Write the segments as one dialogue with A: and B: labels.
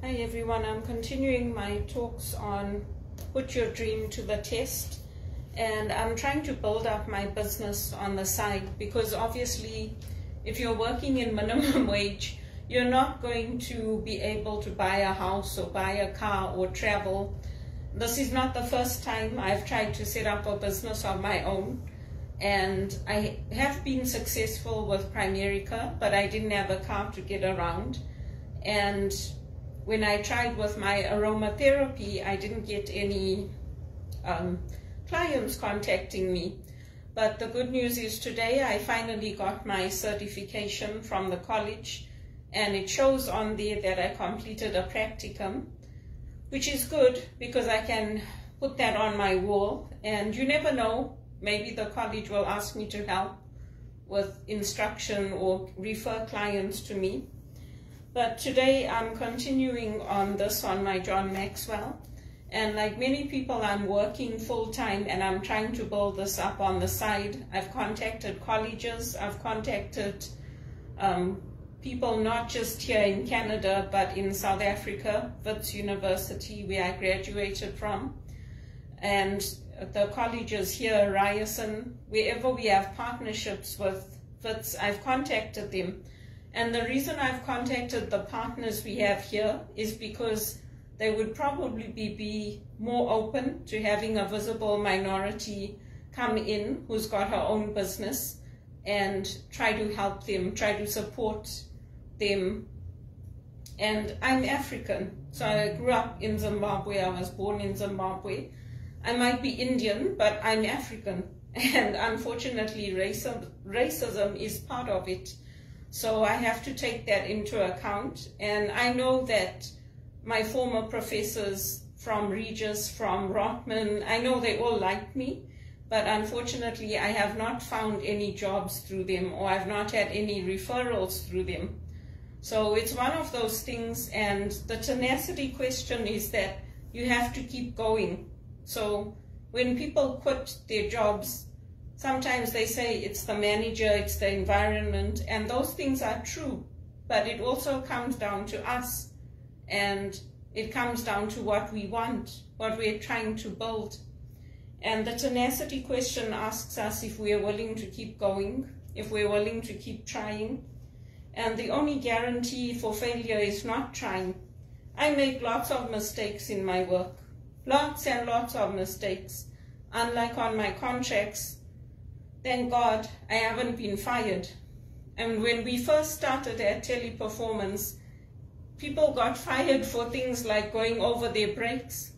A: Hi everyone, I'm continuing my talks on put your dream to the test, and I'm trying to build up my business on the side because obviously if you're working in minimum wage, you're not going to be able to buy a house or buy a car or travel. This is not the first time I've tried to set up a business of my own, and I have been successful with Primerica, but I didn't have a car to get around. And when I tried with my aromatherapy, I didn't get any clients contacting me. But the good news is today I finally got my certification from the college, and it shows on there that I completed a practicum, which is good because I can put that on my wall. And you never know, maybe the college will ask me to help with instruction or refer clients to me. But today I'm continuing on this on my John Maxwell, and like many people I'm working full-time and I'm trying to build this up on the side. I've contacted colleges, I've contacted people not just here in Canada but in South Africa, Wits University where I graduated from, and the colleges here, Ryerson, wherever we have partnerships with Wits, I've contacted them. And the reason I've contacted the partners we have here is because they would probably be more open to having a visible minority come in who's got her own business and try to help them, try to support them. And I'm African, so I grew up in Zimbabwe, I was born in Zimbabwe. I might be Indian, but I'm African, and unfortunately racism is part of it. So I have to take that into account. And I know that my former professors from Regis, from Rotman, I know they all like me, but unfortunately I have not found any jobs through them, or I've not had any referrals through them. So it's one of those things, and the tenacity question is that you have to keep going. So when people quit their jobs, sometimes they say it's the manager, it's the environment, and those things are true, but it also comes down to us, and it comes down to what we want, what we're trying to build. And the tenacity question asks us if we are willing to keep going, if we're willing to keep trying. And the only guarantee for failure is not trying. I make lots of mistakes in my work, lots and lots of mistakes. Unlike on my contracts, thank God I haven't been fired. And when we first started at Teleperformance, people got fired for things like going over their breaks,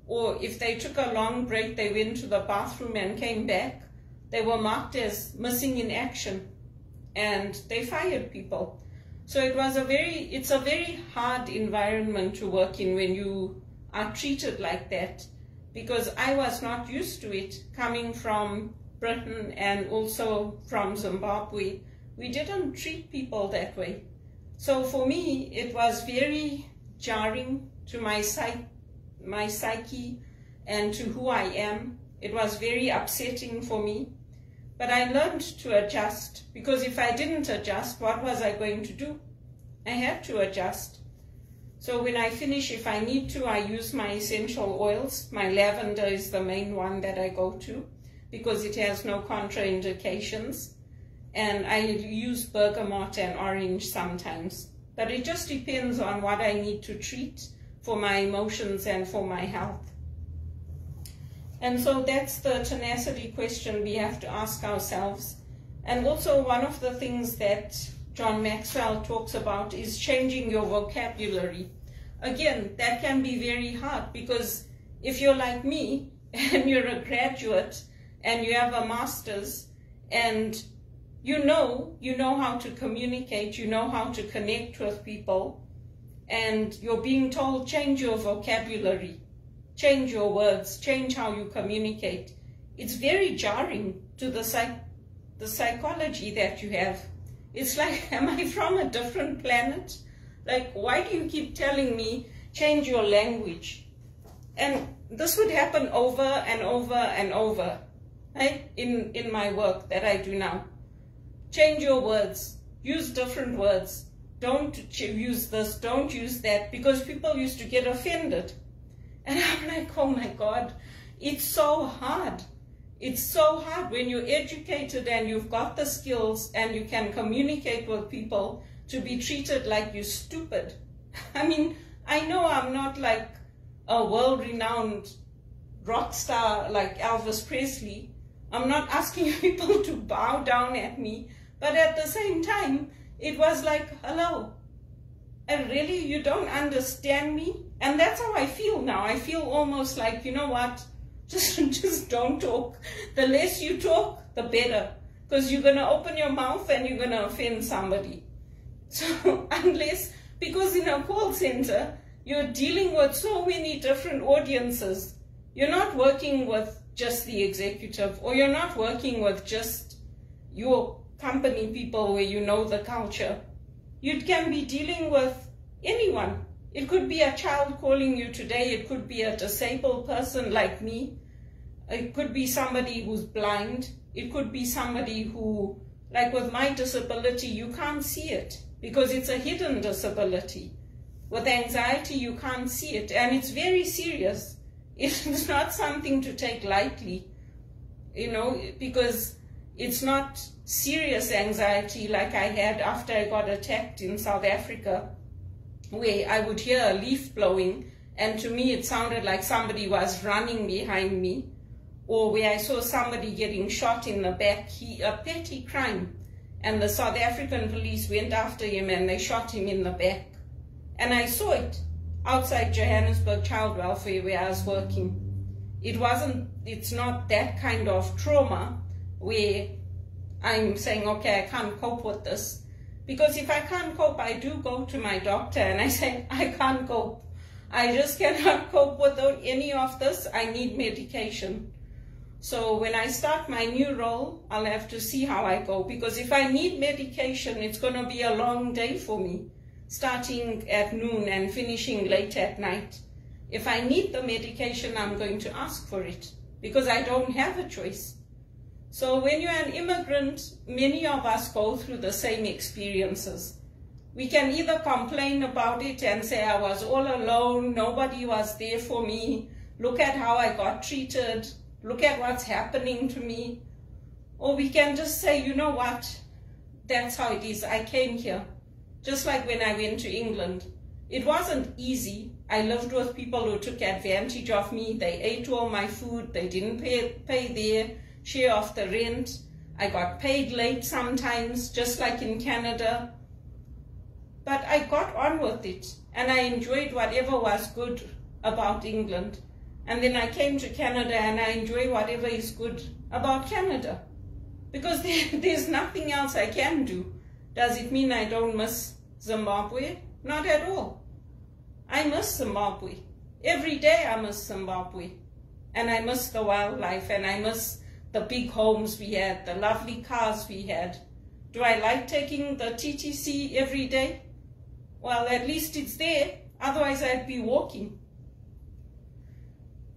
A: or if they took a long break, they went to the bathroom and came back, they were marked as missing in action, and they fired people. So it's a very hard environment to work in when you are treated like that, because I was not used to it coming from Britain and also from Zimbabwe. We didn't treat people that way. So for me, it was very jarring to my psyche and to who I am. It was very upsetting for me. But I learned to adjust, because if I didn't adjust, what was I going to do? I had to adjust. So when I finish, if I need to, I use my essential oils. My lavender is the main one that I go to, because it has no contraindications. And I use bergamot and orange sometimes. But it just depends on what I need to treat for my emotions and for my health. And so that's the tenacity question we have to ask ourselves. And also one of the things that John Maxwell talks about is changing your vocabulary. Again, that can be very hard, because if you're like me and you're a graduate and you have a master's, and you know how to communicate, you know how to connect with people, and you're being told change your vocabulary, change your words, change how you communicate. It's very jarring to the psychology that you have. It's like, am I from a different planet? Like, why do you keep telling me change your language? And this would happen over and over and over, right? In my work that I do now. Change your words, use different words. don't use this, don't use that, because people used to get offended. And I'm like, oh my God, it's so hard. It's so hard when you're educated and you've got the skills and you can communicate with people to be treated like you're stupid. I mean, I know I'm not like a world-renowned rock star like Elvis Presley. I'm not asking people to bow down at me, but at the same time, it was like, hello, and really, you don't understand me? And that's how I feel now. I feel almost like, you know what, just don't talk. The less you talk, the better, because you're going to open your mouth and you're going to offend somebody. So unless, because in a call center, you're dealing with so many different audiences. You're not working with just the executive, or you're not working with just your company people where you know the culture. You can be dealing with anyone. It could be a child calling you today. It could be a disabled person like me. It could be somebody who's blind. It could be somebody who, like with my disability, you can't see it because it's a hidden disability. With anxiety, you can't see it, and it's very serious. It's not something to take lightly, you know, because it's not serious anxiety like I had after I got attacked in South Africa, where I would hear a leaf blowing, and to me it sounded like somebody was running behind me, or where I saw somebody getting shot in the back, a petty crime, and the South African police went after him and they shot him in the back. And I saw it outside Johannesburg Child Welfare where I was working. It's not that kind of trauma where I'm saying, okay, I can't cope with this. Because if I can't cope, I do go to my doctor and I say, I can't cope. I just cannot cope with any of this. I need medication. So when I start my new role, I'll have to see how I go. Because if I need medication, it's going to be a long day for me, starting at noon and finishing late at night. If I need the medication, I'm going to ask for it because I don't have a choice. So when you're an immigrant, many of us go through the same experiences. We can either complain about it and say, I was all alone, nobody was there for me, look at how I got treated, look at what's happening to me. Or we can just say, you know what, that's how it is, I came here. Just like when I went to England. It wasn't easy. I lived with people who took advantage of me. They ate all my food. They didn't pay their share of the rent. I got paid late sometimes, just like in Canada. But I got on with it, and I enjoyed whatever was good about England. And then I came to Canada, and I enjoy whatever is good about Canada. Because there's nothing else I can do. Does it mean I don't miss Zimbabwe? Not at all. I miss Zimbabwe. Every day I miss Zimbabwe. And I miss the wildlife, and I miss the big homes we had, the lovely cars we had. Do I like taking the TTC every day? Well, at least it's there. Otherwise, I'd be walking.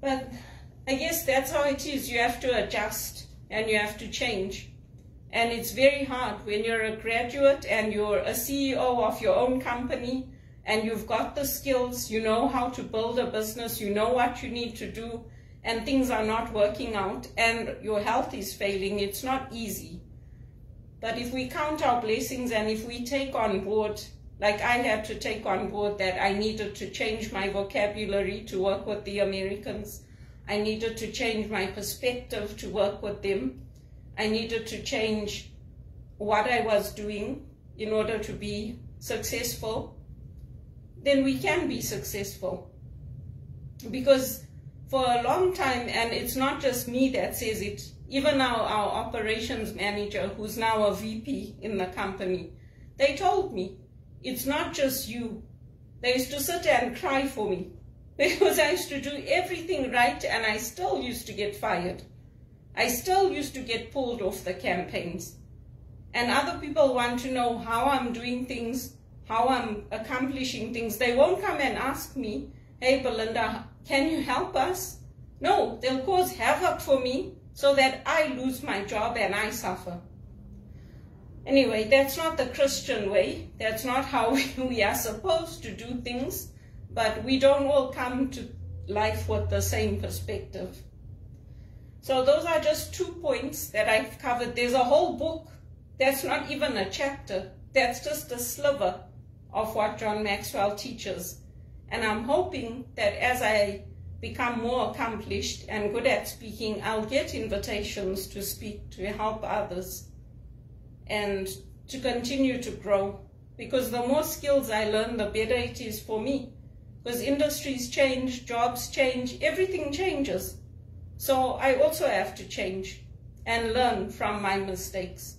A: But I guess that's how it is. You have to adjust and you have to change. And it's very hard when you're a graduate and you're a CEO of your own company and you've got the skills, you know how to build a business, you know what you need to do, and things are not working out and your health is failing. It's not easy. But if we count our blessings and if we take on board, like I had to take on board that I needed to change my vocabulary to work with the Americans, I needed to change my perspective to work with them, I needed to change what I was doing in order to be successful, then we can be successful. Because for a long time, and it's not just me that says it, even our operations manager, who's now a VP in the company, they told me, it's not just you. They used to sit and cry for me because I used to do everything right and I still used to get fired. I still used to get pulled off the campaigns. And other people want to know how I'm doing things, how I'm accomplishing things. They won't come and ask me, hey Belinda, can you help us? No, they'll cause havoc for me so that I lose my job and I suffer. Anyway, that's not the Christian way. That's not how we are supposed to do things, but we don't all come to life with the same perspective. So those are just 2 points that I've covered. There's a whole book. That's not even a chapter. That's just a sliver of what John Maxwell teaches. And I'm hoping that as I become more accomplished and good at speaking, I'll get invitations to speak, to help others, and to continue to grow. Because the more skills I learn, the better it is for me. Because industries change, jobs change, everything changes. So I also have to change and learn from my mistakes.